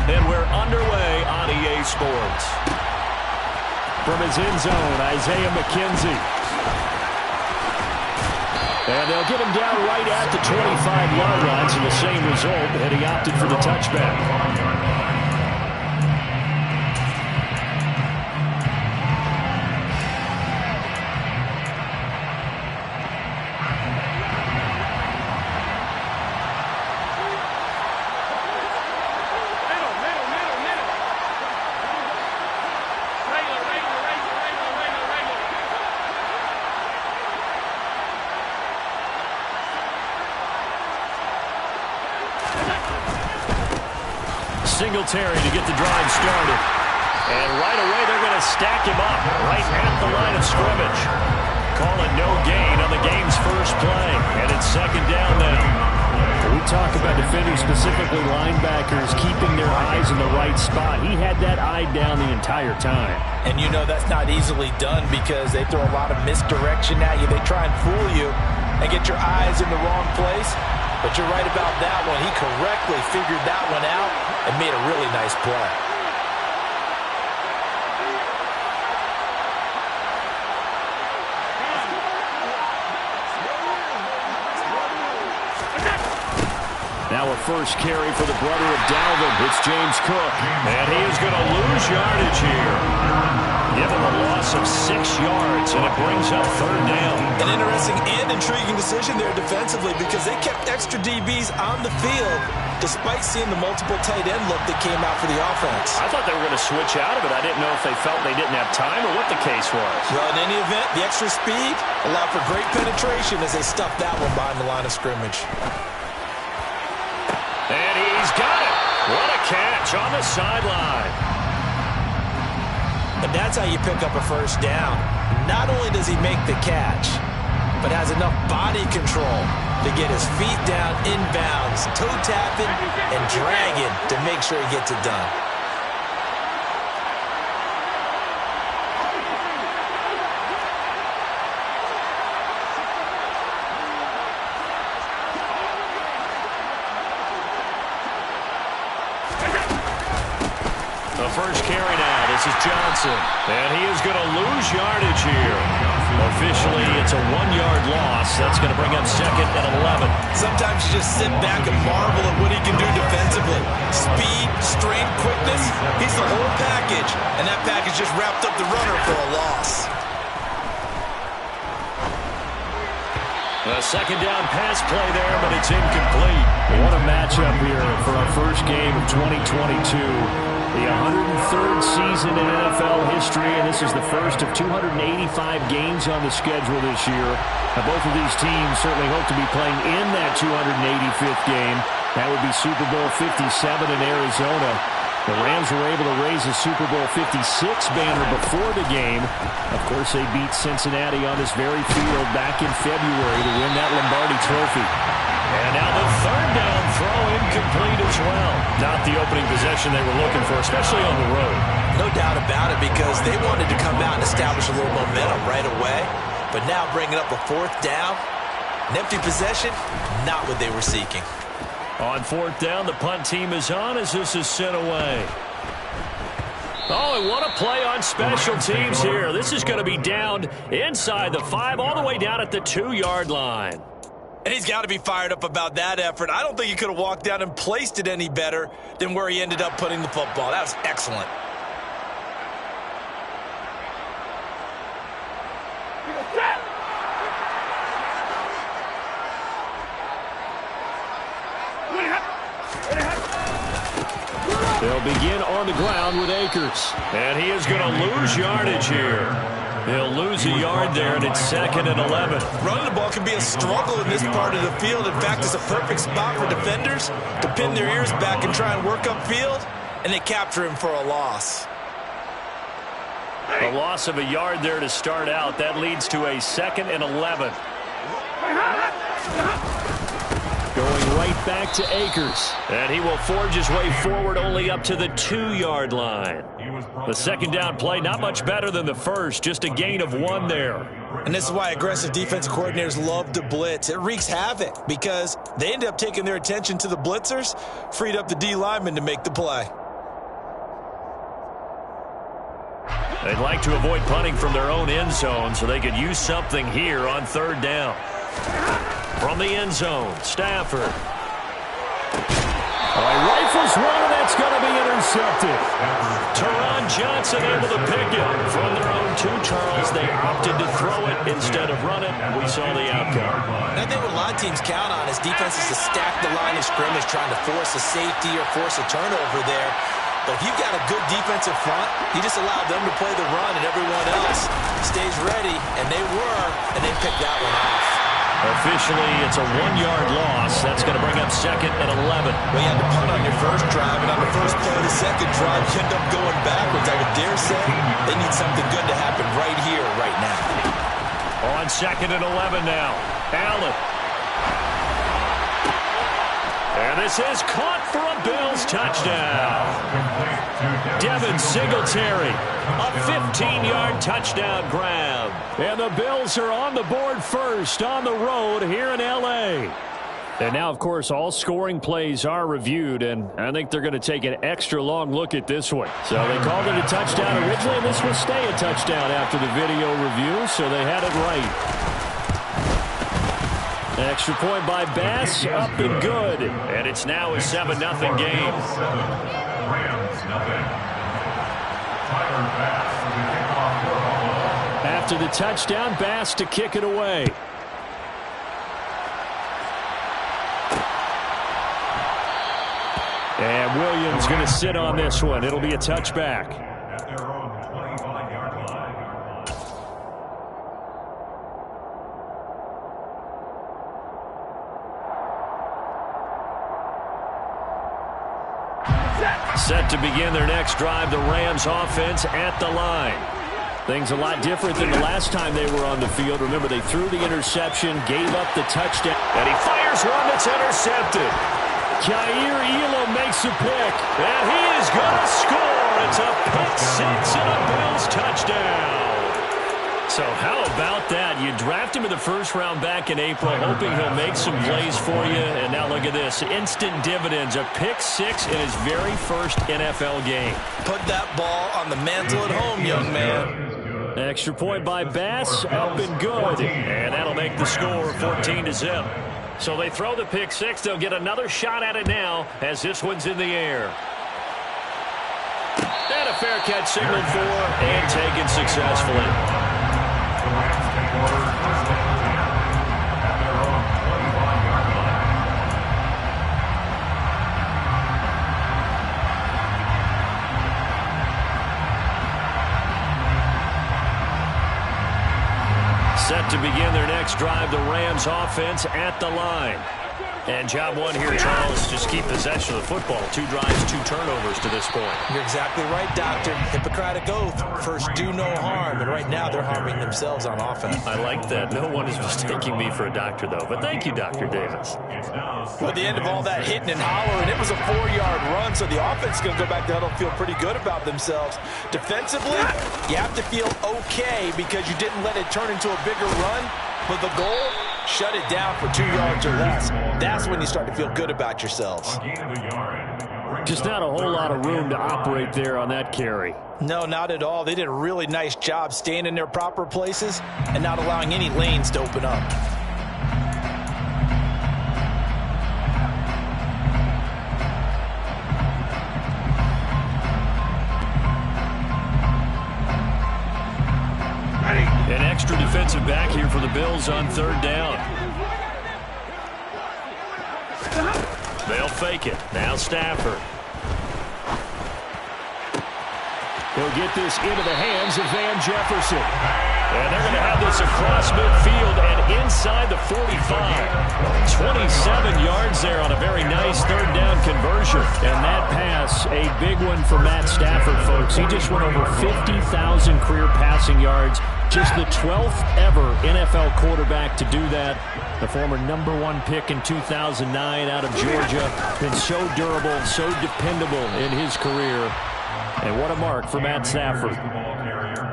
And we're underway on EA Sports. From his end zone, Isaiah McKenzie. And they'll get him down right at the 25-yard line, so the same result, and he opted for the touchback. Singletary to get the drive started. And right away they're going to stack him up right at the line of scrimmage. Call it no gain on the game's first play. And it's second down now. We talk about defenders, specifically linebackers, keeping their eyes in the right spot. He had that eye down the entire time. And you know that's not easily done because they throw a lot of misdirection at you. They try and fool you and get your eyes in the wrong place. But you're right about that one. He correctly figured that one out and made a really nice play. Now a first carry for the brother of Dalvin. It's James Cook. And he is going to lose yardage here. Give him a loss of 6 yards, and it brings up third down. An interesting and intriguing decision there defensively because they kept extra DBs on the field despite seeing the multiple tight end look that came out for the offense. I thought they were going to switch out of it. I didn't know if they felt they didn't have time or what the case was. Well, in any event, the extra speed allowed for great penetration as they stuffed that one behind the line of scrimmage. And he's got it. What a catch on the sideline. And that's how you pick up a first down. Not only does he make the catch, but has enough body control to get his feet down inbounds, toe tapping and dragging to make sure he gets it done. The first carry now. This is Johnson. And he is going to lose yardage here. Officially, it's a 1-yard loss. That's going to bring up second and 11. Sometimes you just sit back and marvel at what he can do defensively. Speed, strength, quickness. He's the whole package. And that package just wrapped up the runner for a loss. A second down pass play there, but it's incomplete. What a matchup here for our first game of 2022. The 103rd season in NFL history, and this is the first of 285 games on the schedule this year. Now, both of these teams certainly hope to be playing in that 285th game. That would be Super Bowl 57 in Arizona. The Rams were able to raise a Super Bowl 56 banner before the game. Of course, they beat Cincinnati on this very field back in February to win that Lombardi Trophy. And now the third down throw incomplete as well. Not the opening possession they were looking for, especially on the road. No doubt about it, because they wanted to come out and establish a little momentum right away. But now bringing up a fourth down, an empty possession, not what they were seeking. On fourth down, the punt team is on as this is sent away. Oh, and what a play on special teams here. This is going to be down inside the 5, all the way down at the 2-yard line. And he's got to be fired up about that effort. I don't think he could have walked down and placed it any better than where he ended up putting the football. That was excellent. They'll begin on the ground with Akers. And he is going to lose yardage here. He'll lose a yard there, and it's second and 11. Running the ball can be a struggle in this part of the field. In fact, it's a perfect spot for defenders to pin their ears back and try and work upfield, and they capture him for a loss. A loss of a yard there to start out. That leads to a second and 11. Going right back to Akers. And he will forge his way forward only up to the 2-yard line. The second down play, not much better than the first. Just a gain of 1 there. And this is why aggressive defensive coordinators love to blitz. It wreaks havoc because they end up taking their attention to the blitzers, freed up the D lineman to make the play. They'd like to avoid punting from their own end zone so they could use something here on third down. From the end zone, Stafford. He rifles one, and that's going to be intercepted. Teron Johnson able to pick it from their own 2, Charles. They opted to throw it instead of run it. We saw the outcome. I think what a lot of teams count on is defenses to stack the line of scrimmage, trying to force a safety or force a turnover there. But if you've got a good defensive front, you just allow them to play the run, and everyone else stays ready, and they picked that one off. Officially, it's a 1-yard loss. That's going to bring up second and 11. Well, you had to punt on your first drive, and on the first play of the second drive, you end up going backwards. I would dare say they need something good to happen right here, right now. On second and 11 now, Allen. And this is caught for a Bills touchdown. Devin Singletary, a 15-yard touchdown grab. And the Bills are on the board first on the road here in L.A. And now, of course, all scoring plays are reviewed, and I think they're going to take an extra long look at this one. So they called it a touchdown originally, and this will stay a touchdown after the video review, so they had it right. Extra point by Bass, up and good. And it's now a 7-0 game. After the touchdown, Bass to kick it away. And Williams going to sit on this one. It'll be a touchback. Set to begin their next drive, the Rams offense at the line. Things a lot different than the last time they were on the field. Remember, they threw the interception, gave up the touchdown. And he fires one that's intercepted. Jair Elam makes a pick, and he is going to score. It's a pick six and a Bills touchdown. So how about that? You draft him in the first round back in April, hoping he'll make some plays for you. And now look at this. Instant dividends. A pick six in his very first NFL game. Put that ball on the mantle at home, young man. Extra point by Bass. Up and good. And that'll make the score 14-0. So they throw the pick six. They'll get another shot at it now as this one's in the air. And a fair catch signaled for and taken successfully. Set to begin their next drive, the Rams offense at the line. And job one here, Charles, just keep possession of the football. 2 drives, 2 turnovers to this point. You're exactly right, Doctor. Hippocratic oath. First, do no harm. And right now, they're harming themselves on offense. I like that. No one is mistaking me for a doctor, though. But thank you, Dr. Davis. Well, at the end of all that hitting and hollering, it was a 4-yard run, so the offense is going to go back to huddle and feel pretty good about themselves. Defensively, you have to feel okay because you didn't let it turn into a bigger run. But the goal, shut it down for 2 yards or less. That's when you start to feel good about yourselves. Just not a whole lot of room to operate there on that carry. No, not at all. They did a really nice job staying in their proper places and not allowing any lanes to open up. An extra defensive back here for the Bills on third down. They'll fake it. Now Stafford. He'll get this into the hands of Van Jefferson. And they're going to have this across midfield and inside the 45. 27 yards there on a very nice third down conversion. And that pass, a big one for Matt Stafford, folks. He just went over 50,000 career passing yards. Just the 12th ever NFL quarterback to do that. The former #1 pick in 2009 out of Georgia. Been so durable, so dependable in his career. And what a mark for Matt Stafford.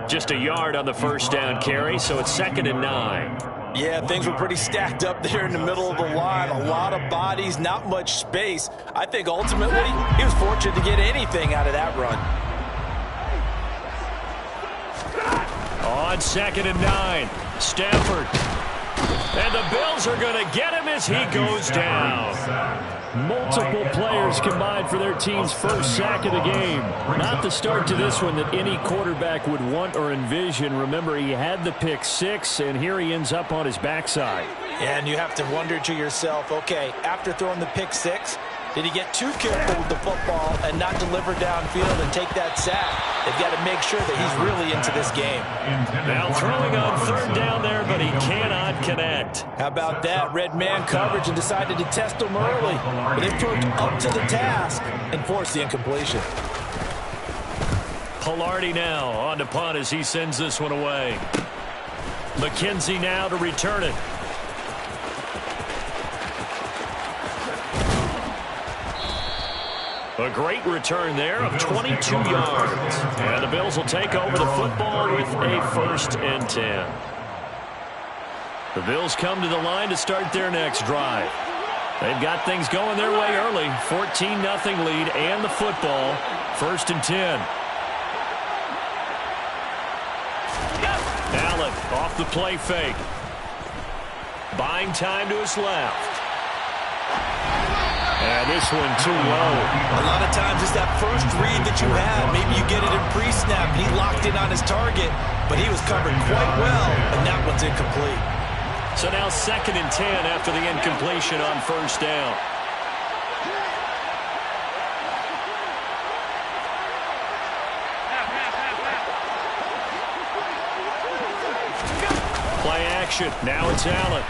Just a yard on the first down carry, so it's 2nd and 9. Yeah, things were pretty stacked up there in the middle of the line. A lot of bodies, not much space. I think ultimately he was fortunate to get anything out of that run. on 2nd and 9. Stafford. And the Bills are going to get him as he goes down. Multiple players combined for their team's first sack of the game. Not the start to this one that any quarterback would want or envision. Remember, he had the pick 6, and here he ends up on his backside. And you have to wonder to yourself, okay, after throwing the pick 6, did he get too careful with the football and not deliver downfield and take that sack? They've got to make sure that he's really into this game. Now throwing on 3rd down there, but he cannot connect. How about that? Red man coverage and decided to test him early. But they proved up to the task and forced the incompletion. Pilardi now on to punt as he sends this one away. McKenzie now to return it. A great return there of 22 yards. And the Bills will take over the football with a 1st and 10. The Bills come to the line to start their next drive. They've got things going their way early. 14-0 lead and the football. 1st and 10. Allen off the play fake. Buying time to his left. And this one too low. A lot of times it's that first read that you have. Maybe you get it in pre-snap, and he locked in on his target, but he was covered quite well, and that one's incomplete. So now 2nd and 10 after the incompletion on 1st down. Play action. Now it's Allen.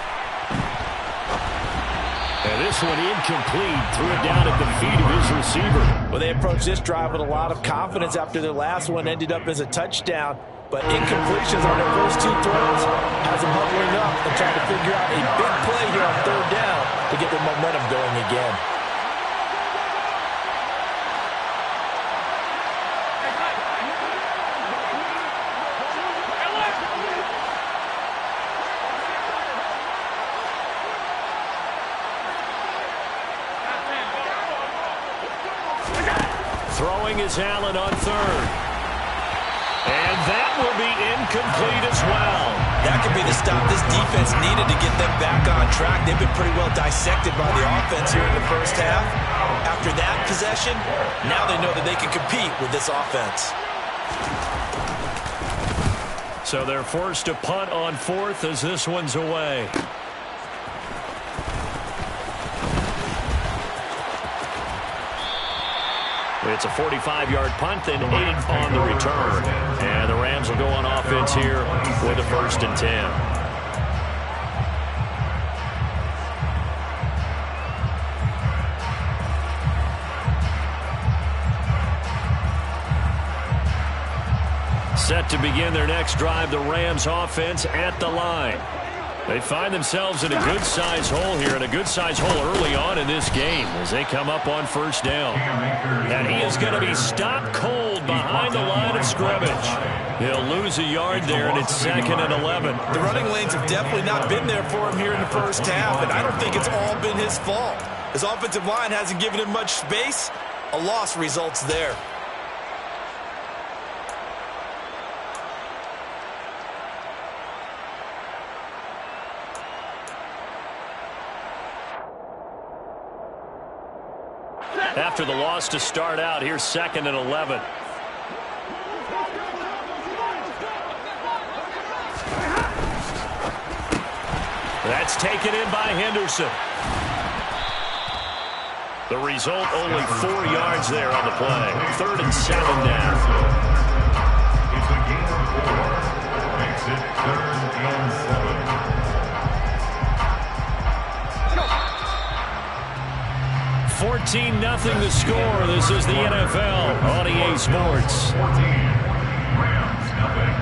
And this one incomplete. Threw it down at the feet of his receiver. Well, they approached this drive with a lot of confidence after their last one ended up as a touchdown. But incompletions on their first 2 throws has them huddling up and trying to figure out a big play here on 3rd down to get their momentum going again. Throwing is Allen on 3rd. And that will be incomplete as well. That could be the stop this defense needed to get them back on track. They've been pretty well dissected by the offense here in the first half. After that possession, now they know that they can compete with this offense. So they're forced to punt on 4th as this one's away. It's a 45-yard punt, then 8 on the return. And the Rams will go on offense here with a 1st and 10. Set to begin their next drive, the Rams offense at the line. They find themselves in a good-sized hole here, and a good-sized hole early on in this game as they come up on 1st down. And he is going to be stopped cold behind the line of scrimmage. He'll lose a yard there, and it's 2nd and 11. The running lanes have definitely not been there for him here in the first half, and I don't think it's all been his fault. His offensive line hasn't given him much space. A loss results there. After the loss to start out, here's 2nd and 11. That's taken in by Henderson. The result, only 4 yards there on the play. 3rd and 7 now. It's a game of 4. Makes it 3rd and 7. 14-0 the score. This is the NFL on EA Sports. 14. Rams nothing.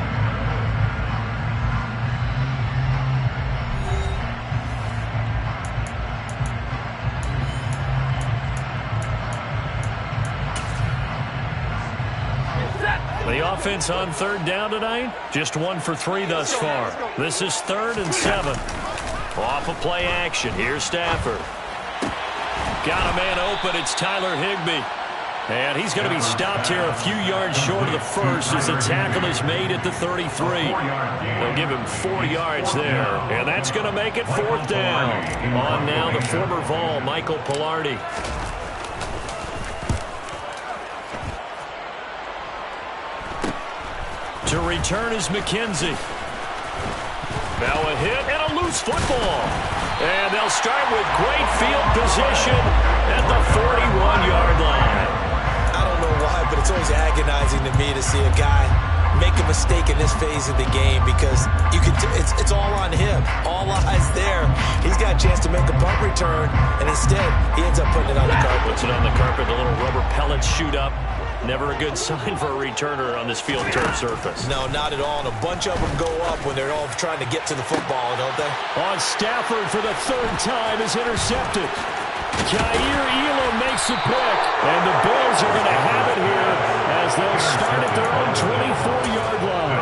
The offense on 3rd down tonight, just 1 for 3 thus far. This is 3rd and 7. Off of play action. Here's Stafford. Got a man open. It's Tyler Higbee. And he's going to be stopped here a few yards short of the first as the tackle is made at the 33. They'll give him 4 yards there. And that's going to make it 4th down. On now the former Vol, Michael Pilardi. To return is McKenzie. Now a hit and a loose football. And they'll start with great field position at the 41-yard line. I don't know why, but it's always agonizing to me to see a guy make a mistake in this phase of the game because it's all on him. All eyes there. He's got a chance to make a punt return, and instead he ends up putting it on the carpet. Puts it on the carpet. The little rubber pellets shoot up. Never a good sign for a returner on this field turf surface. No, not at all. And a bunch of them go up when they're all trying to get to the football, don't they? On Stafford for the 3rd time is intercepted. Jair Elam makes the pick. And the Bills are going to have it here as they'll start at their own 24-yard line.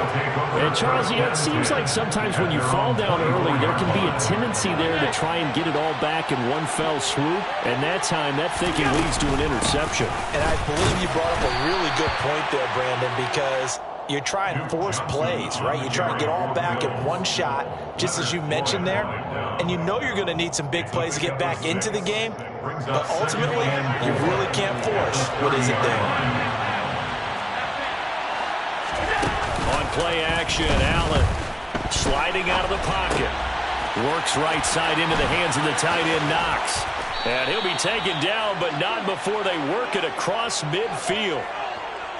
And Charles, it seems like sometimes when you fall down early, there can be a tendency there to try and get it all back in one fell swoop. And that time, that thinking leads to an interception. And I believe you brought up a really good point there, Brandon, because you're trying to force plays, right? You try and get all back in one shot, just as you mentioned there. And you know you're going to need some big plays to get back into the game. But ultimately, you really can't force what isn't there. On play action, Allen sliding out of the pocket. Works right side into the hands of the tight end, Knox. And he'll be taken down, but not before they work it across midfield.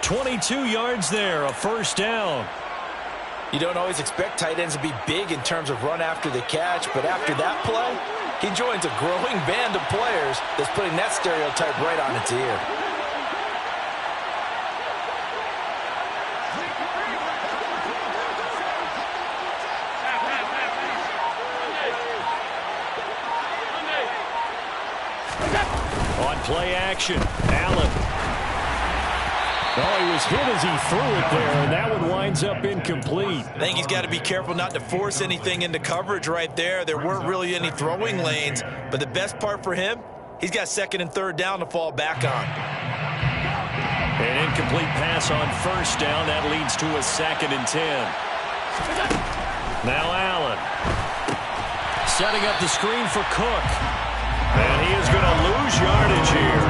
22 yards there, a 1st down. You don't always expect tight ends to be big in terms of run after the catch, but after that play, he joins a growing band of players that's putting that stereotype right on its ear. On play action, Allen. Oh, he was hit as he threw it there, and that one winds up incomplete. I think he's got to be careful not to force anything into coverage right there. There weren't really any throwing lanes, but the best part for him, he's got 2nd and 3rd down to fall back on. An incomplete pass on 1st down. That leads to a 2nd and 10. Now Allen. Setting up the screen for Cook. And he is going to lose yardage here.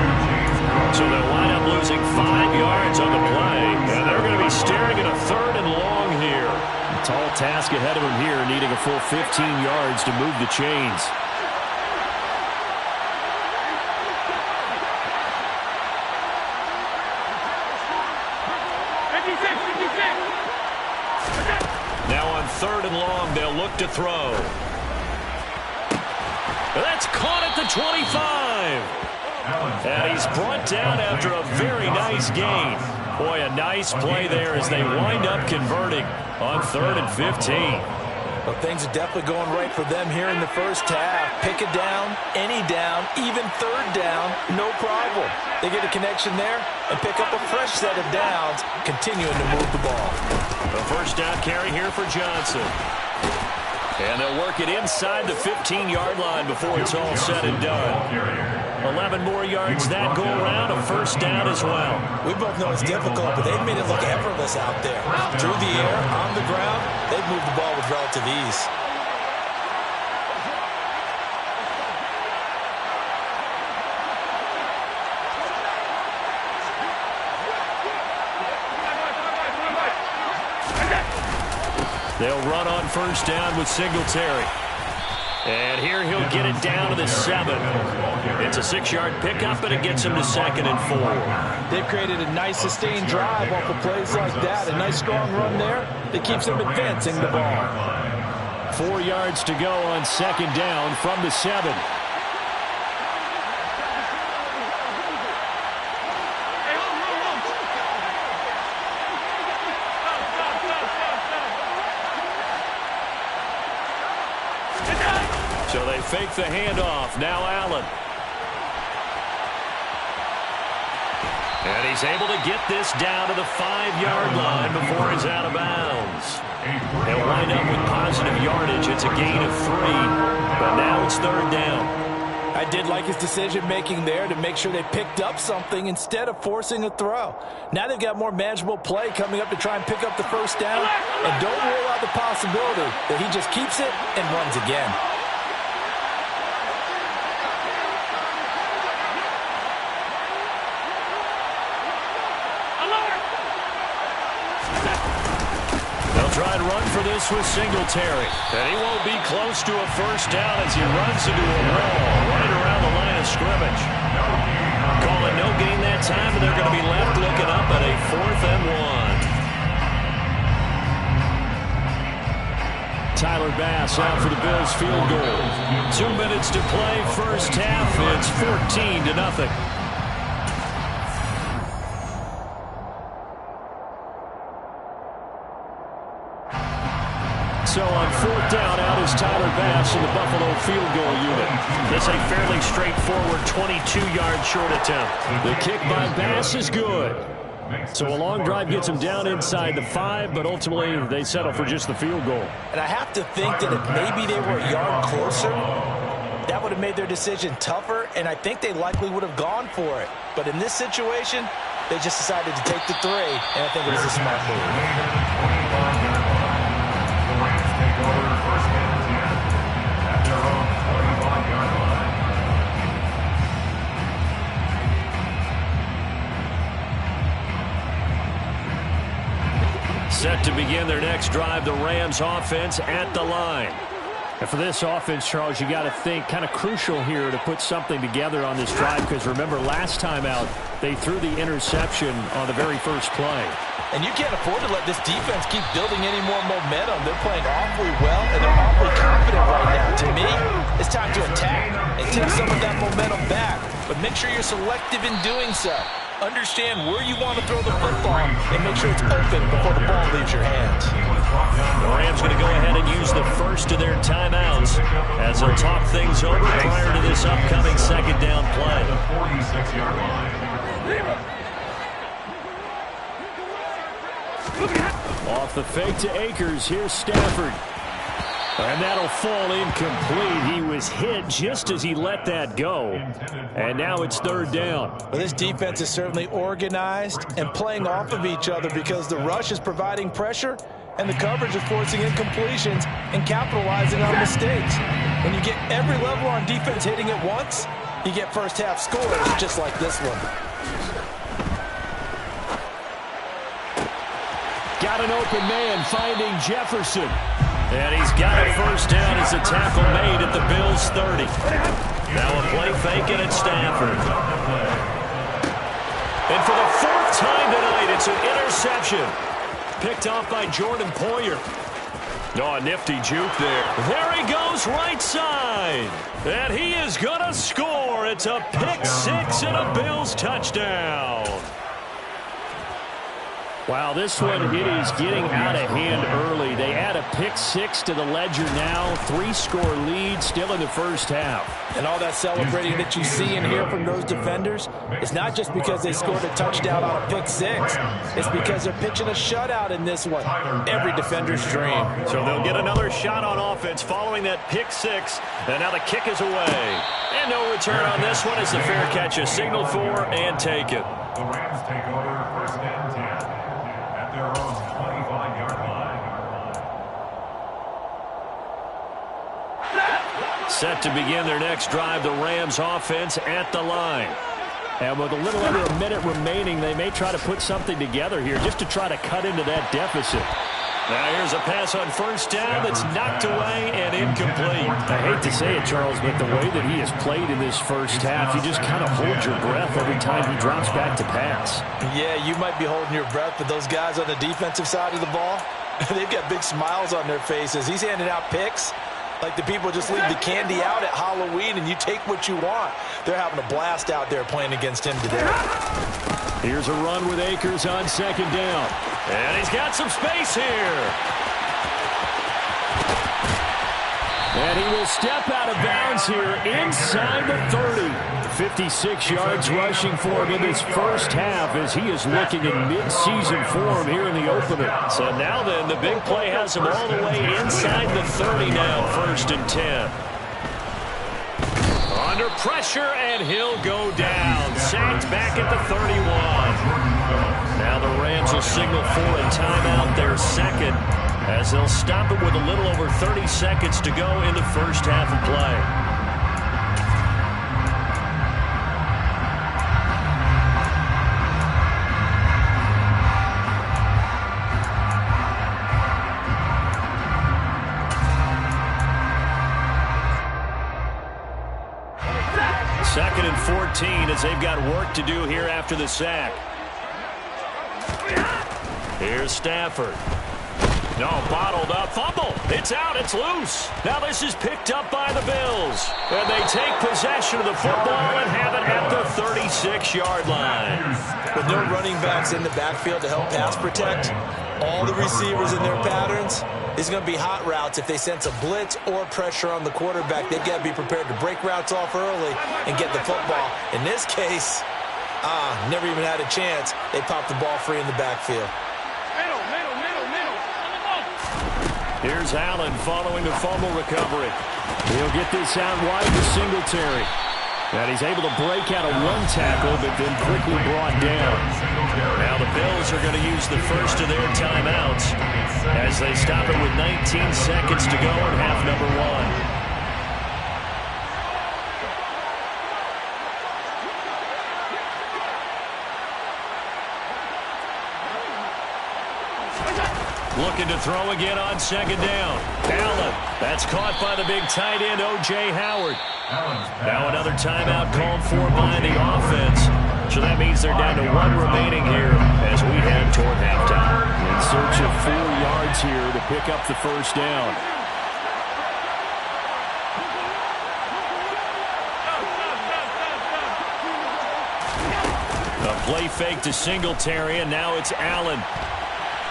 So they'll wind up losing 5 yards on the play. And they're going to be staring at a 3rd and long here. A tall task ahead of him here, needing a full 15 yards to move the chains. Now on 3rd and long, they'll look to throw. That's caught at the 25. And he's brought down after a very nice gain. Boy, a nice play there as they wind up converting on 3rd and 15. Well, things are definitely going right for them here in the first half. Pick a down, any down, even 3rd down, no problem. They get a connection there and pick up a fresh set of downs, continuing to move the ball. A 1st down carry here for Johnson. And they'll work it inside the 15-yard line before it's all said and done. 11 more yards that go around, a 1st down as well. We both know it's difficult, but they've made it look effortless out there. Through the air, on the ground, they've moved the ball with relative ease. They'll run on 1st down with Singletary. And here he'll get it down to the 7. It's a 6-yard pickup, but it gets him to 2nd and 4. They've created a nice sustained drive off of plays like that. A nice strong run there that keeps them advancing the ball. 4 yards to go on 2nd down from the 7. So they fake the handoff. Now Allen. And he's able to get this down to the 5-yard line before he's out of bounds. They'll wind up with positive yardage. It's a gain of 3. But now it's 3rd down. I did like his decision-making there to make sure they picked up something instead of forcing a throw. Now they've got more manageable play coming up to try and pick up the first down. And don't rule out the possibility that he just keeps it and runs again. Try and run for this with Singletary. And he won't be close to a first down as he runs into a wall right around the line of scrimmage. Calling no gain that time, and they're going to be left looking up at a 4th and 1. Tyler Bass out for the Bills field goal. 2 minutes to play, first half. It's 14-0. So on 4th down, out is Tyler Bass in the Buffalo field goal unit. It's a fairly straightforward 22-yard short attempt. The kick by Bass is good. So a long drive gets him down inside the 5, but ultimately they settle for just the field goal. And I have to think that if maybe they were a yard closer, that would have made their decision tougher, and I think they likely would have gone for it. But in this situation, they just decided to take the 3, and I think it was a smart move. Set to begin their next drive, the Rams offense at the line. And for this offense, Charles, you got to think kind of crucial here to put something together on this drive, because remember last time out they threw the interception on the very first play. And you can't afford to let this defense keep building any more momentum. They're playing awfully well, and they're awfully confident right now. To me, it's time to attack and take some of that momentum back. But make sure you're selective in doing so. Understand where you want to throw the football and make sure it's open before the ball leaves your hands. The Rams going to go ahead and use the first of their timeouts as they'll talk things over prior to this upcoming second down play. Off the fake to Akers. Here's Stafford. And that'll fall incomplete. He was hit just as he let that go. And now it's 3rd down. Well, this defense is certainly organized and playing off of each other because the rush is providing pressure and the coverage is forcing incompletions and capitalizing on mistakes. When you get every level on defense hitting at once, you get first half scores just like this one. Got an open man finding Jefferson. And he's got a first down as the tackle made at the Bills' 30. Now a play fake and it's Stafford. And for the 4th time tonight, it's an interception. Picked off by Jordan Poyer. Oh, a nifty juke there. There he goes right side. And he is going to score. It's a pick 6 and a Bills touchdown. Wow, this one, it is getting out of hand early. They add a pick 6 to the ledger now. 3-score lead still in the first half. And all that celebrating that you see and hear from those defenders, it's not just because they scored a touchdown on a pick 6. It's because they're pitching a shutout in this one. Every defender's dream. So they'll get another shot on offense following that pick 6. And now the kick is away. And no return on this one as the fair catch is signaled for and taken. The Rams take over 1st and 10. Their own 25-yard line. Set to begin their next drive, the Rams offense at the line. And with a little under a minute remaining, they may try to put something together here just to try to cut into that deficit. Now here's a pass on first down that's knocked away and incomplete. I hate to say it, Charles, but the way that he has played in this first half, you just kind of hold your breath every time he drops back to pass. Yeah, you might be holding your breath, but those guys on the defensive side of the ball, they've got big smiles on their faces. He's handing out picks like the people just leave the candy out at Halloween and you take what you want. They're having a blast out there playing against him today. Here's a run with Akers on second down. And he's got some space here. And he will step out of bounds here inside the 30. 56 yards rushing for him in this first half as he is looking in mid-season form here in the opener. So now then, the big play has him all the way inside the 30 now, 1st and 10. Under pressure, and he'll go down. Sacked back at the 31. Now the Rams will signal for a timeout, their second, as they'll stop it with a little over 30 seconds to go in the first half of play. Second and 14 as they've got work to do here after the sack. Here's Stafford. No, bottled up. Fumble. It's out. It's loose. Now this is picked up by the Bills. And they take possession of the football and have it at the 36-yard line. With no running backs in the backfield to help pass protect, all the receivers in their patterns, it's going to be hot routes. If they sense a blitz or pressure on the quarterback, they've got to be prepared to break routes off early and get the football. In this case, never even had a chance. They popped the ball free in the backfield. Here's Allen following the fumble recovery. He'll get this out wide to Singletary. And he's able to break out of one tackle, but then quickly brought down. Now the Bills are going to use the first of their timeouts as they stop it with 19 seconds to go in half number one. Looking to throw again on second down. Allen. That's caught by the big tight end, O.J. Howard. Now another timeout called for by the offense. So that means they're down to one remaining here as we head toward halftime. In search of 4 yards here to pick up the first down. A play fake to Singletary, and now it's Allen.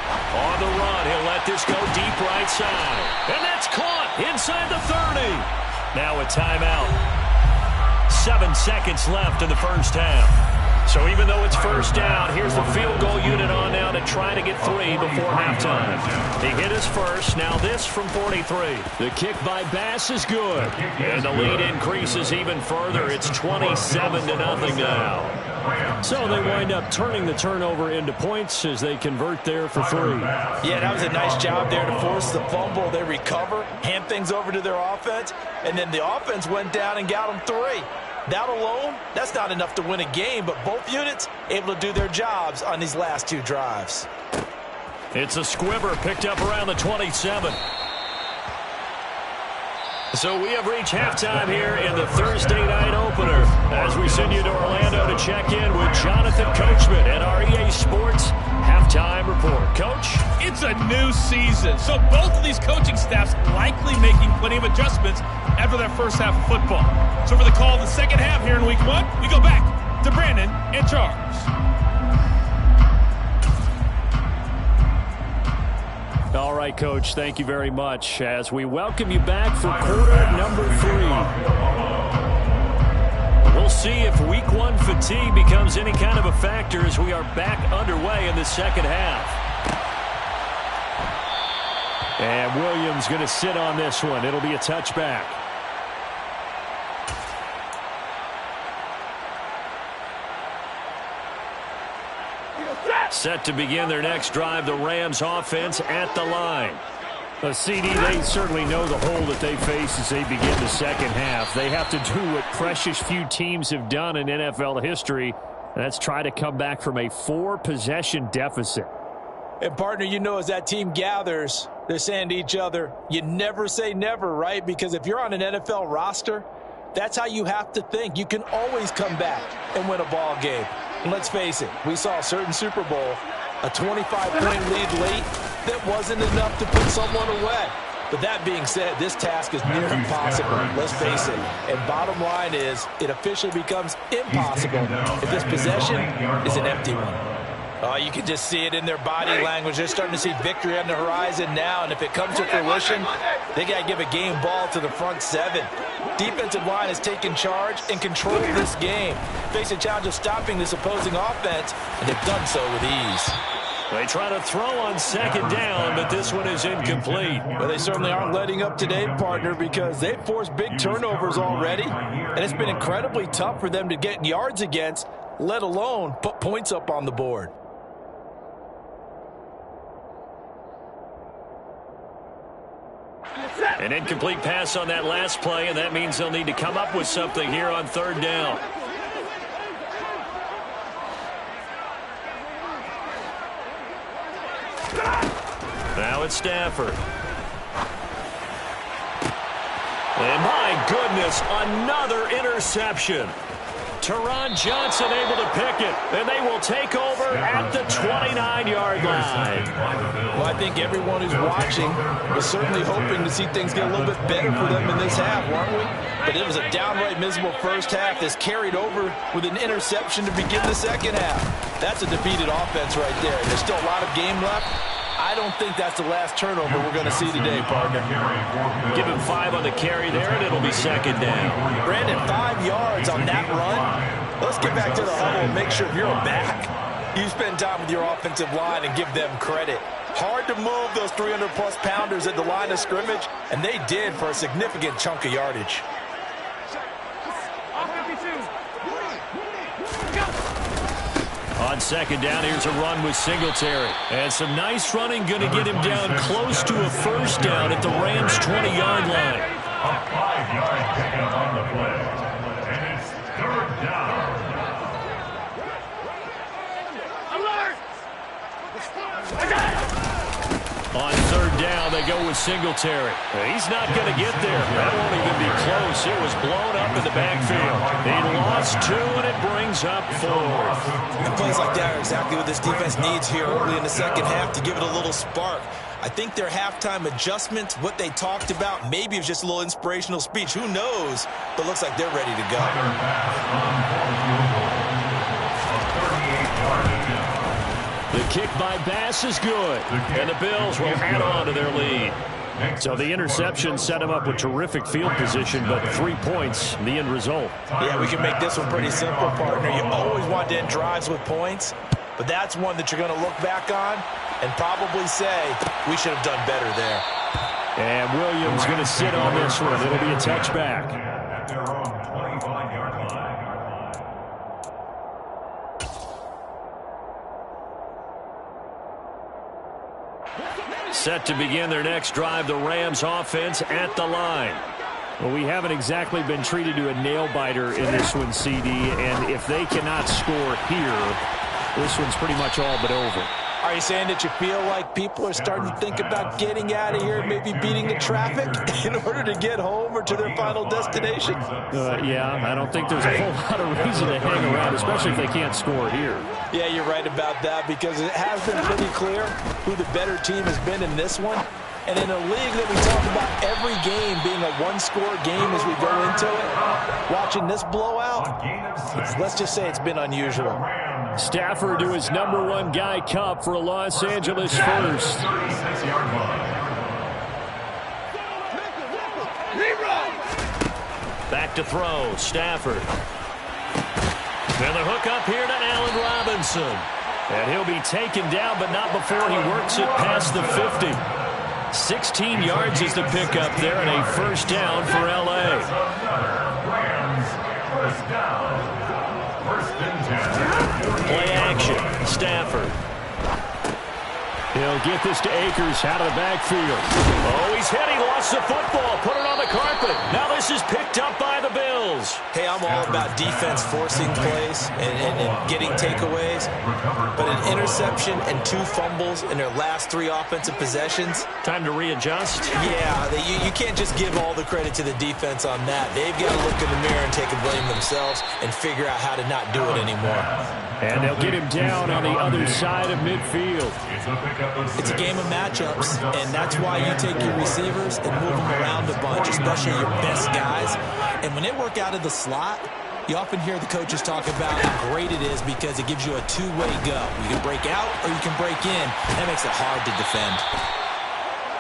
On the run, he'll let this go deep right side. And that's caught inside the 30. Now a timeout. 7 seconds left in the first half. So even though it's first down, here's the field goal unit on now to try to get 3 before halftime. He hit his first, now this from 43. The kick by Bass is good. And the lead increases even further. It's 27-0 now. So they wind up turning the turnover into points as they convert there for 3. Yeah, that was a nice job there to force the fumble. They recover, hand things over to their offense, and then the offense went down and got them 3. That alone, that's not enough to win a game, but both units able to do their jobs on these last 2 drives. It's a squibber picked up around the 27. So we have reached halftime here in the Thursday night opener as we send you to Orlando to check in with Jonathan Coachman at our EA Sports Halftime Report. Coach? It's a new season, so both of these coaching staffs likely making plenty of adjustments after that first half of football. So for the call of the second half here in Week 1, we go back to Brandon and Charles. All right, Coach, thank you very much as we welcome you back for quarter number 3. We'll see if Week 1 fatigue becomes any kind of a factor as we are back underway in the second half. And Williams going to sit on this one. It'll be a touchback. Set to begin their next drive, the Rams offense at the line. CD, they certainly know the hole that they face as they begin the second half. They have to do what precious few teams have done in NFL history, and that's try to come back from a 4-possession deficit. And, partner, you know, as that team gathers, they're saying to each other, you never say never, right? Because if you're on an NFL roster, that's how you have to think. You can always come back and win a ball game. And let's face it, we saw a certain Super Bowl, a 25-point lead late that wasn't enough to put someone away. But that being said, this task is near impossible, let's face it. And bottom line is, it officially becomes impossible if this possession is an empty one. Oh, you can just see it in their body language. They're starting to see victory on the horizon now, and if it comes to fruition, they got to give a game ball to the front 7. Defensive line has taken charge and controlled this game. Face a challenge of stopping this opposing offense, and they've done so with ease. They try to throw on second down, but this one is incomplete. Well, they certainly aren't letting up today, partner, because they've forced big turnovers already, and it's been incredibly tough for them to get yards against, let alone put points up on the board. An incomplete pass on that last play, and that means they'll need to come up with something here on third down. Now it's Stafford. And my goodness, another interception. Teron Johnson able to pick it, and they will take over at the 29-yard line. Well, I think everyone who's watching was certainly hoping to see things get a little bit better for them in this half, weren't we? But it was a downright miserable first half that's carried over with an interception to begin the second half. That's a defeated offense right there. There's still a lot of game left. I don't think that's the last turnover we're going to see today, partner. Give him 5 on the carry there, and it'll be second down. Brandon, 5 yards on that run. Let's get back to the huddle and make sure you're back. You spend time with your offensive line and give them credit. Hard to move those 300-plus pounders at the line of scrimmage, and they did for a significant chunk of yardage. On second down, here's a run with Singletary. And some nice running going to get him down close to a first down at the Rams' 20-yard line. A 5-yard pickup on the play. And it's third down. Alert! On third down, they go with Singletary. He's not going to get there. That won't even be close. It was blown up in the backfield. He lost 2, and it brings up 4. And plays like that are exactly what this defense needs here early in the second half to give it a little spark. I think their halftime adjustments, what they talked about, maybe it was just a little inspirational speech. Who knows? But looks like they're ready to go. The kick by Bass is good, and the Bills will add on to their lead. So the interception set him up with terrific field position, but 3 points, the end result. Yeah, we can make this one pretty simple, partner. You always want to end drives with points, but that's one that you're going to look back on and probably say, we should have done better there. And Williams going to sit on this one. It'll be a touchback. At their own 25-yard line. Set to begin their next drive, the Rams offense at the line. Well, we haven't exactly been treated to a nail-biter in this one, CD, and if they cannot score here, this one's pretty much all but over. Are you saying that you feel like people are starting to think about getting out of here, maybe beating the traffic in order to get home or to their final destination? Yeah, I don't think there's a whole lot of reason to hang around, especially if they can't score here. Yeah, you're right about that, because it has been pretty clear who the better team has been in this one. And in a league that we talk about every game being a one-score game as we go into it, watching this blowout, let's just say it's been unusual. Stafford to his #1 guy Cup for a Los Angeles first. Back to throw, Stafford. And the hook up here to Allen Robinson. And he'll be taken down, but not before he works it past the 50. 16 yards is the pickup there, and a first down for L.A. Play action. Stafford. He'll get this to Akers out of the backfield. Oh, he's hit. He lost the football. Put it on the carpet. Now this is picked up by the Bills. Hey, I'm all about defense forcing plays and getting takeaways. But an interception and 2 fumbles in their last 3 offensive possessions. Time to readjust. Yeah, you can't just give all the credit to the defense on that. They've got to look in the mirror and take a blame themselves and figure out how to not do it anymore. And they'll get him down on the other side of midfield. It's a game of matchups, and that's why you take your receivers and move them around a bunch, especially your best guys. And when they work out of the slot, you often hear the coaches talk about how great it is because it gives you a 2-way go. You can break out or you can break in. That makes it hard to defend.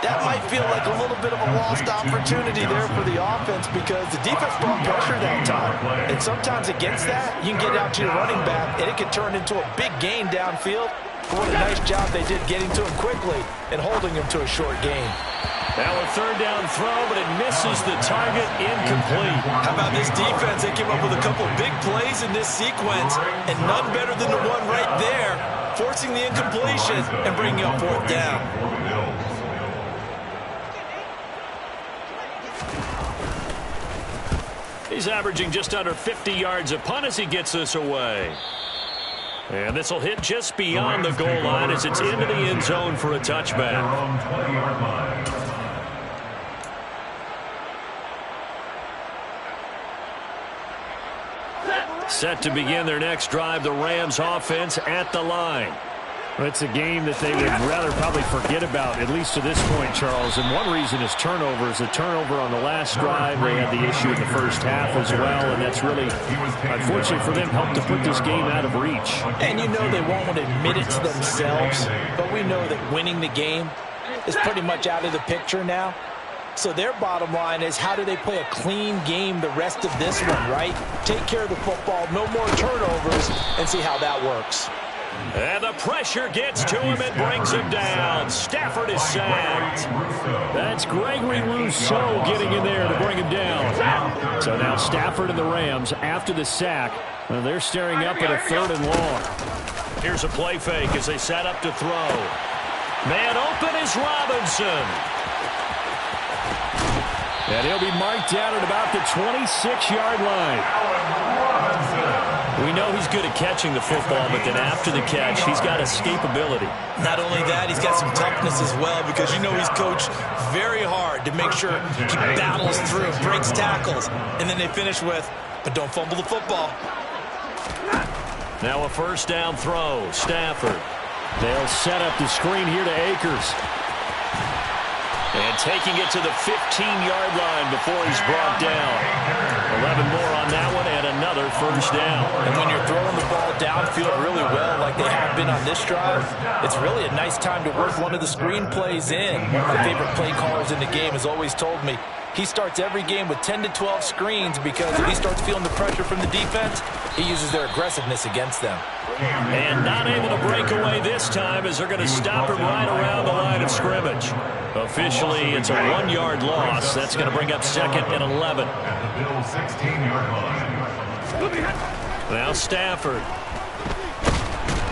That might feel like a little bit of a lost opportunity there for the offense because the defense brought pressure that time. And sometimes against that, you can get out to your running back, and it can turn into a big gain downfield. But what a nice job they did getting to him quickly and holding him to a short gain. Now a third down throw, but it misses the target, incomplete. How about this defense? They came up with a couple big plays in this sequence, and none better than the one right there, forcing the incompletion and bringing up fourth down. He's averaging just under 50 yards a punt as he gets this away. And this will hit just beyond the goal line as it's into the end zone for a touchback. Set to begin their next drive, the Rams offense at the line. It's a game that they would rather probably forget about, at least to this point, Charles. And one reason is turnovers. The turnover on the last drive, they had the issue in the first half as well, and that's really, unfortunately for them, helped to put this game out of reach. And you know they won't admit it to themselves, but we know that winning the game is pretty much out of the picture now. So their bottom line is, how do they play a clean game the rest of this one, right? Take care of the football, no more turnovers, and see how that works. And the pressure gets to him and brings him down. Stafford is sacked. That's Gregory Rousseau getting in there to bring him down. So now Stafford and the Rams, after the sack, they're staring up at a 3rd and long. Here's a play fake as they set up to throw. Man open is Robinson. And he'll be marked down at about the 26-yard line. We know he's good at catching the football, but then after the catch, he's got escapability. Not only that, he's got some toughness as well, because you know he's coached very hard to make sure he battles through, breaks tackles, and then they finish with, but don't fumble the football. Now a first down throw, Stafford. They'll set up the screen here to Akers. And taking it to the 15-yard line before he's brought down. 11 more on that one and another first down. And when you're throwing the ball downfield really well like they have been on this drive, it's really a nice time to work one of the screen plays in. One of my favorite play callers in the game has always told me he starts every game with 10 to 12 screens, because if he starts feeling the pressure from the defense, he uses their aggressiveness against them. And not able to break away this time as they're going to stop him right around the line of scrimmage. Officially, it's a 1-yard loss. That's going to bring up 2nd and 11. Now Stafford.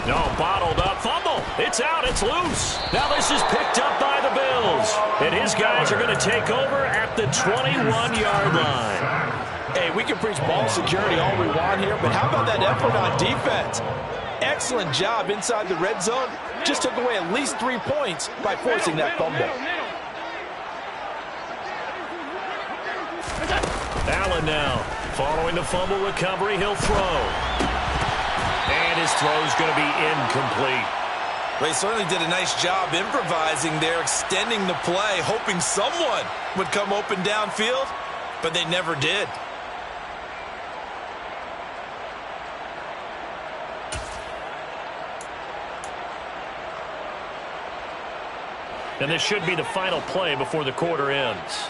No, bottled up. Fumble. It's out. It's loose. Now this is picked up by the Bills. And his guys are going to take over at the 21-yard line. Hey, we can preach ball security all we want here, but how about that effort on defense? Excellent job inside the red zone. Just took away at least 3 points by forcing that fumble. Allen now. Following the fumble recovery, he'll throw. And his throw's going to be incomplete. They certainly did a nice job improvising there, extending the play, hoping someone would come open downfield, but they never did. And this should be the final play before the quarter ends.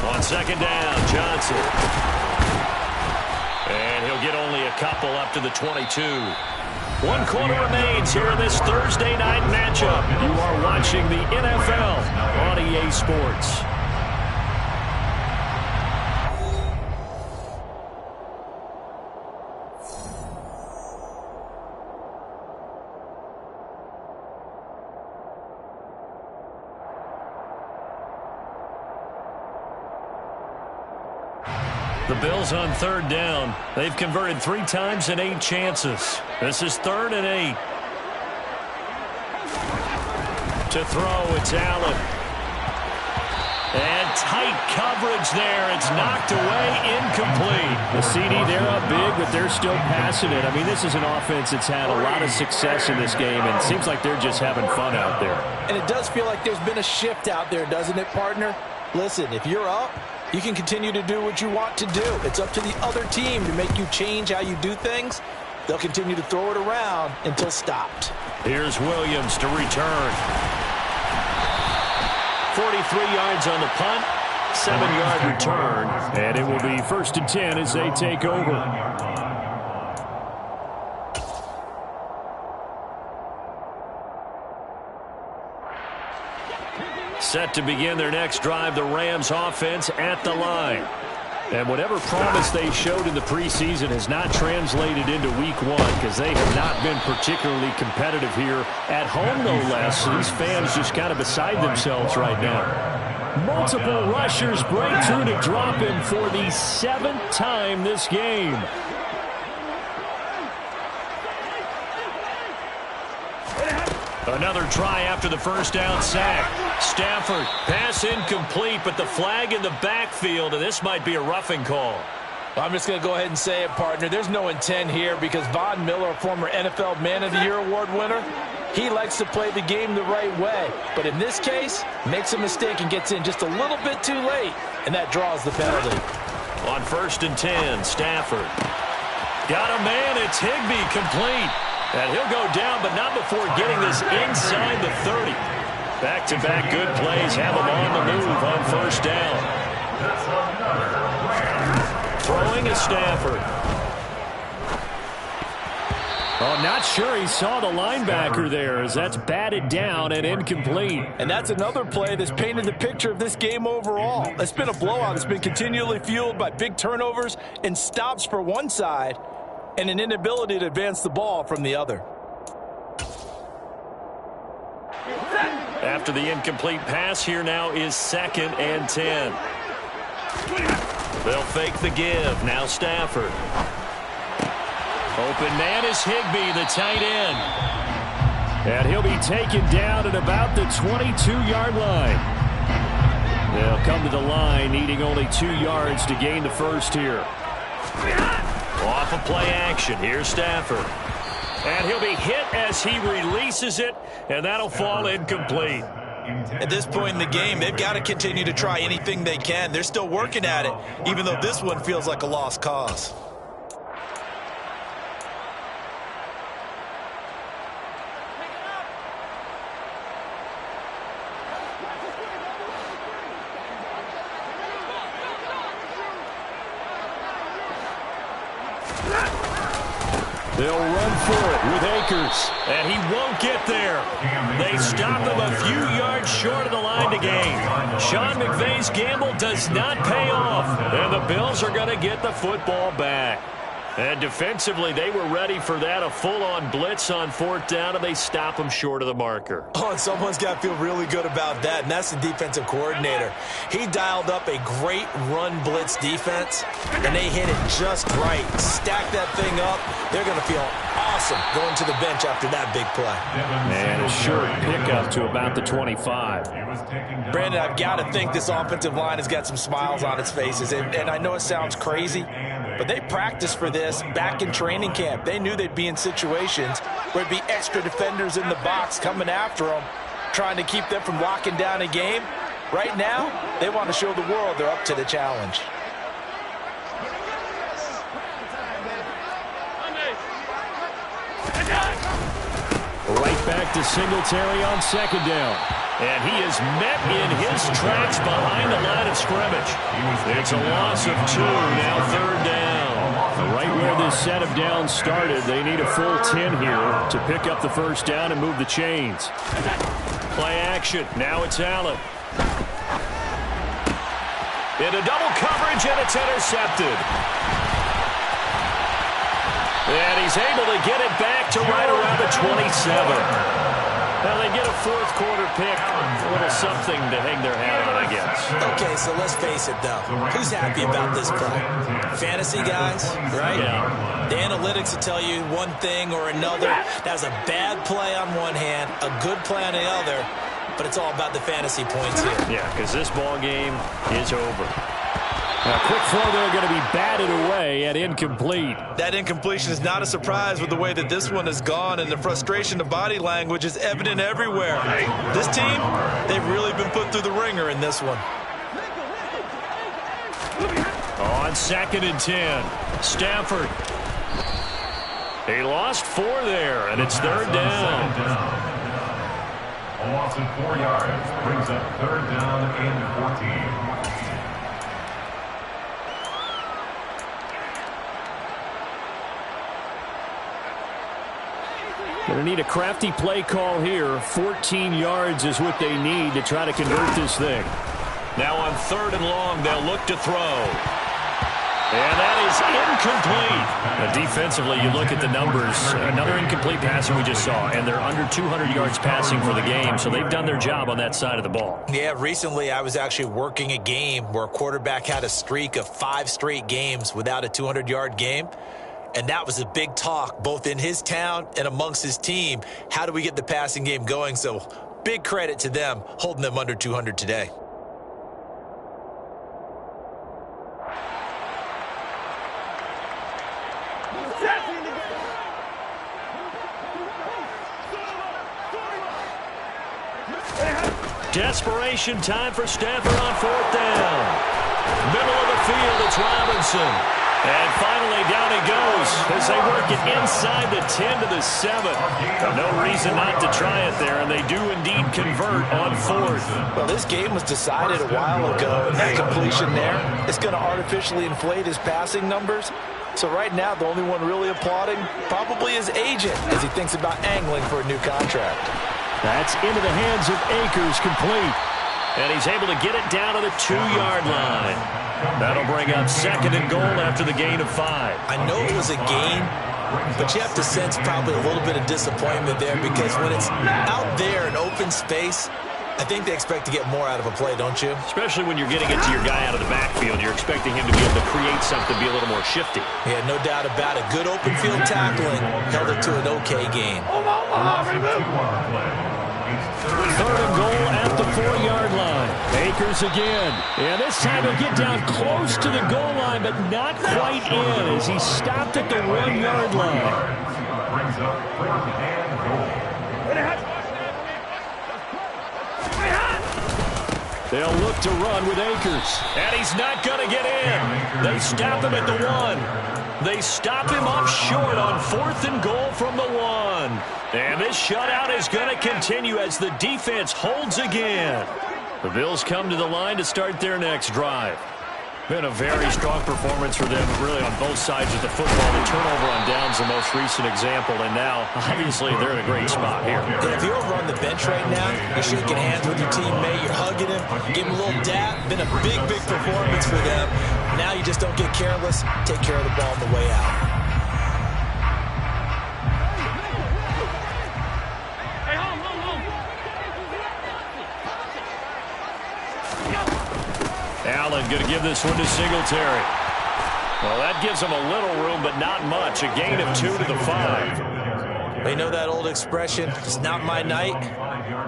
On second down, Johnson. And he'll get only a couple up to the 22. 1 quarter remains here in this Thursday night matchup. You are watching the NFL on EA Sports. The Bills on 3rd down. They've converted 3 times in 8 chances. This is 3rd and 8. To throw, it's Allen. And tight coverage there. It's knocked away, incomplete. The CD, they're up big, but they're still passing it. I mean, this is an offense that's had a lot of success in this game, and it seems like they're just having fun out there. And it does feel like there's been a shift out there, doesn't it, partner? Listen, if you're up, you can continue to do what you want to do. It's up to the other team to make you change how you do things. They'll continue to throw it around until stopped. Here's Williams to return. 43 yards on the punt, 7-yard return. And it will be 1st and 10 as they take over. Set to begin their next drive, the Rams offense at the line. And whatever promise they showed in the preseason has not translated into Week 1 because they have not been particularly competitive here at home, no less. So these fans just kind of beside themselves right now. Multiple rushers break through to drop him for the 7th time this game. Another try after the first down sack. Stafford, pass incomplete, but the flag in the backfield, and this might be a roughing call. I'm just going to go ahead and say it, partner. There's no intent here because Von Miller, former NFL Man of the Year award winner, he likes to play the game the right way. But in this case, makes a mistake and gets in just a little bit too late, and that draws the penalty. On 1st and 10, Stafford. Got a man, it's Higbee, complete. And he'll go down, but not before getting this inside the 30. Back-to-back good plays have him on the move on 1st down. Throwing is Stafford. Oh, not sure he saw the linebacker there as that's batted down and incomplete. And that's another play that's painted the picture of this game overall. It's been a blowout that's been continually fueled by big turnovers and stops for one side and an inability to advance the ball from the other. After the incomplete pass, here now is 2nd and 10. They'll fake the give. Now Stafford. Open man is Higbee, the tight end. And he'll be taken down at about the 22-yard line. They'll come to the line needing only 2 yards to gain the first here. Off of play action. Here's Stafford. And he'll be hit as he releases it, and that'll fall incomplete. At this point in the game, they've got to continue to try anything they can. They're still working at it, even though this one feels like a lost cause. They'll run for it with Akers. And he won't get there. They stop him a few yards short of the line to gain. Sean McVay's gamble does not pay off. And the Bills are going to get the football back. And defensively, they were ready for that, a full-on blitz on 4th down, and they stop him short of the marker. Oh, and someone's got to feel really good about that, and that's the defensive coordinator. He dialed up a great run blitz defense, and they hit it just right. Stack that thing up. They're going to feel awesome going to the bench after that big play. And a short pickup to about the 25. Brandon, I've got to think this offensive line has got some smiles on its faces, and I know it sounds crazy, but they practiced for this back in training camp. They knew they'd be in situations where there'd be extra defenders in the box coming after them, trying to keep them from locking down a game. Right now, they want to show the world they're up to the challenge. Right back to Singletary on 2nd down. And he is met in his tracks behind the line of scrimmage. It's a loss of 2, now 3rd down. Right where this set of downs started, they need a full 10 here to pick up the 1st down and move the chains. Play action. Now it's Allen. Into double coverage, and it's intercepted. And he's able to get it back to right around the 27. Now they get a 4th quarter pick, a little something to hang their hat on, I guess. Okay, so let's face it, though. Who's happy about this play? Fantasy guys, right? Yeah. The analytics will tell you one thing or another. That was a bad play on one hand, a good play on the other, but it's all about the fantasy points here. Yeah, because this ball game is over. A quick throw there going to be batted away and incomplete. That incompletion is not a surprise with the way that this one has gone, and the frustration of body language is evident everywhere. This team, they've really been put through the ringer in this one. On 2nd and 10, Stafford. He lost 4 there, and it's 3rd down. A loss of 4 yards brings up 3rd down and 14. Going to need a crafty play call here. 14 yards is what they need to try to convert this thing. Now on 3rd and long, they'll look to throw. And that is incomplete. Defensively, you look at the numbers. Another incomplete passing we just saw, and they're under 200 yards passing for the game, so they've done their job on that side of the ball. Yeah, recently I was actually working a game where a quarterback had a streak of 5 straight games without a 200-yard game. And that was a big talk, both in his town and amongst his team. How do we get the passing game going? So big credit to them, holding them under 200 today. Desperation time for Stafford on 4th down. Middle of the field, it's Robinson. And finally, down he goes as they work it inside the 10 to the 7. No reason not to try it there, and they do indeed convert on 4th. Well, this game was decided a while ago, and that completion there is going to artificially inflate his passing numbers. So right now, the only one really applauding probably his agent as he thinks about angling for a new contract. That's into the hands of Akers, complete. And he's able to get it down to the 2-yard line. That'll bring up 2nd and goal after the gain of 5. I know it was a gain, but you have to sense probably a little bit of disappointment there because when it's out there in open space, I think they expect to get more out of a play, don't you? Especially when you're getting it to your guy out of the backfield. You're expecting him to be able to create something, be a little more shifty. Yeah, no doubt about it. Good open field tackling held it to an okay gain. 3rd and goal at the 4-yard line. Akers again. And this time he'll get down close to the goal line, but not quite in as he stopped at the 1-yard line. Brings up 4th and goal. They'll look to run with Akers. And he's not going to get in. They stop him at the 1. They stop him up short on 4th and goal from the 1. And this shutout is going to continue as the defense holds again. The Bills come to the line to start their next drive. Been a very strong performance for them, really, on both sides of the football. The turnover on downs the most recent example, and now, obviously, they're in a great spot here. And if you're over on the bench right now, you're shaking hands with your teammate, you're hugging him, giving him a little dap. Been a big, big performance for them. Now you just don't get careless. Take care of the ball on the way out. Allen going to give this one to Singletary. Well, that gives him a little room, but not much. A gain of 2 to the 5. You know that old expression, it's not my night?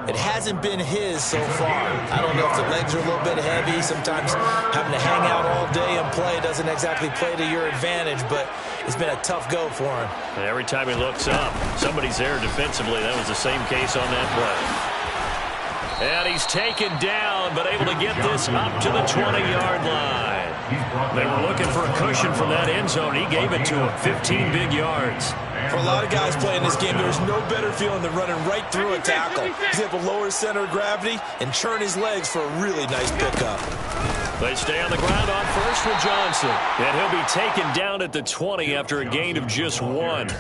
It hasn't been his so far. I don't know if the legs are a little bit heavy. Sometimes having to hang out all day and play doesn't exactly play to your advantage, but it's been a tough go for him. And every time he looks up, somebody's there defensively. That was the same case on that play. And he's taken down, but able to get this up to the 20-yard line. They were looking for a cushion from that end zone. He gave it to him, 15 big yards. For a lot of guys playing this game, there's no better feeling than running right through a tackle. He's able to lower his center of gravity and churn his legs for a really nice pickup. They stay on the ground on first with Johnson. And he'll be taken down at the 20 after a gain of just 1.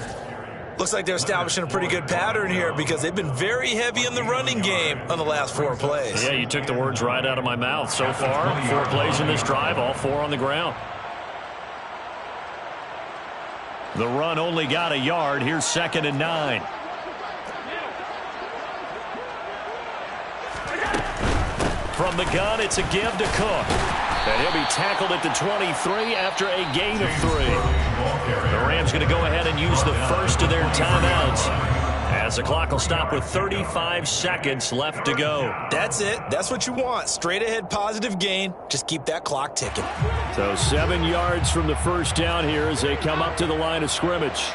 Looks like they're establishing a pretty good pattern here because they've been very heavy in the running game on the last 4 plays. Yeah, you took the words right out of my mouth. So far, 4 plays in this drive, all 4 on the ground. The run only got a yard. Here's 2nd and 9. From the gun, it's a give to Cook. And he'll be tackled at the 23 after a gain of 3. The Rams going to go ahead and use the first of their timeouts as the clock will stop with 35 seconds left to go. That's it. That's what you want. Straight ahead positive gain. Just keep that clock ticking. So 7 yards from the first down here as they come up to the line of scrimmage.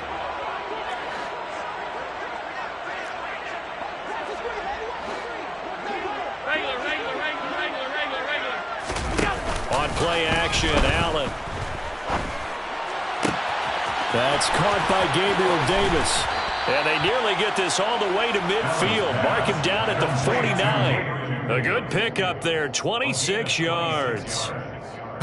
On play action, Allen. That's caught by Gabriel Davis. And they nearly get this all the way to midfield. Mark him down at the 49. A good pickup there, 26 yards.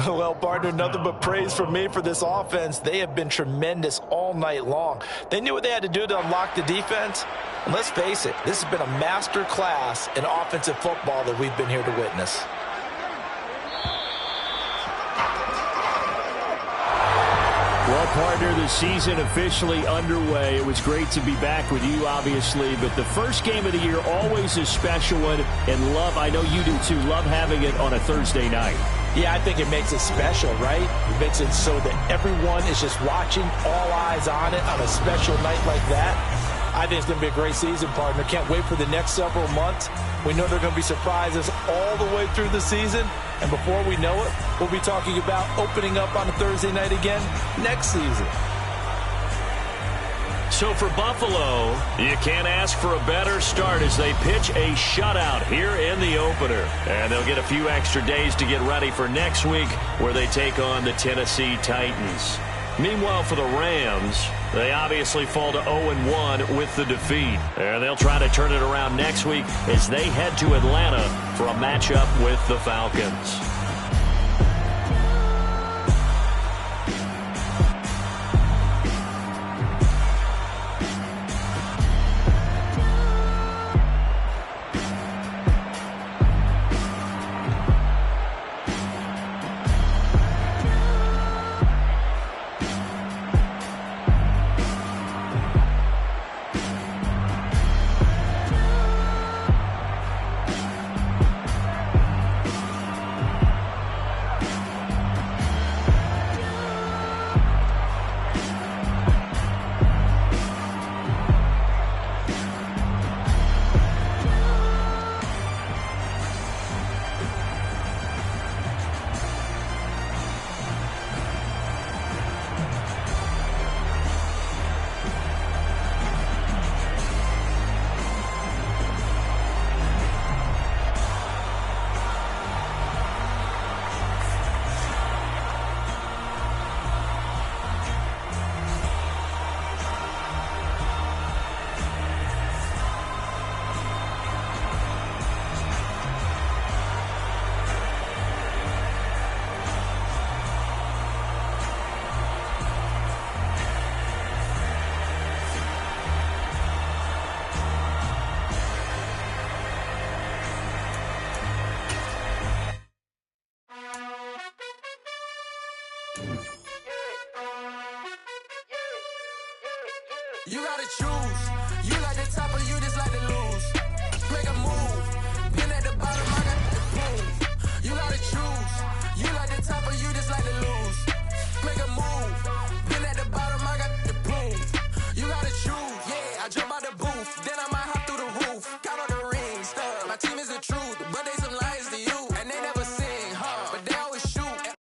Well, partner, nothing but praise from me for this offense. They have been tremendous all night long. They knew what they had to do to unlock the defense. And let's face it, this has been a master class in offensive football that we've been here to witness. Well, partner, the season officially underway. It was great to be back with you, obviously, but the first game of the year always a special one, and I know you do too, love having it on a Thursday night. Yeah, I think it makes it special, right? It makes it so that everyone is just watching, all eyes on it on a special night like that. I think it's going to be a great season, partner. Can't wait for the next several months. We know there are going to be surprises all the way through the season. And before we know it, we'll be talking about opening up on a Thursday night again next season. So for Buffalo, you can't ask for a better start as they pitch a shutout here in the opener. And they'll get a few extra days to get ready for next week where they take on the Tennessee Titans. Meanwhile, for the Rams, they obviously fall to 0-1 with the defeat. And they'll try to turn it around next week as they head to Atlanta for a matchup with the Falcons. You gotta choose. You like the top or you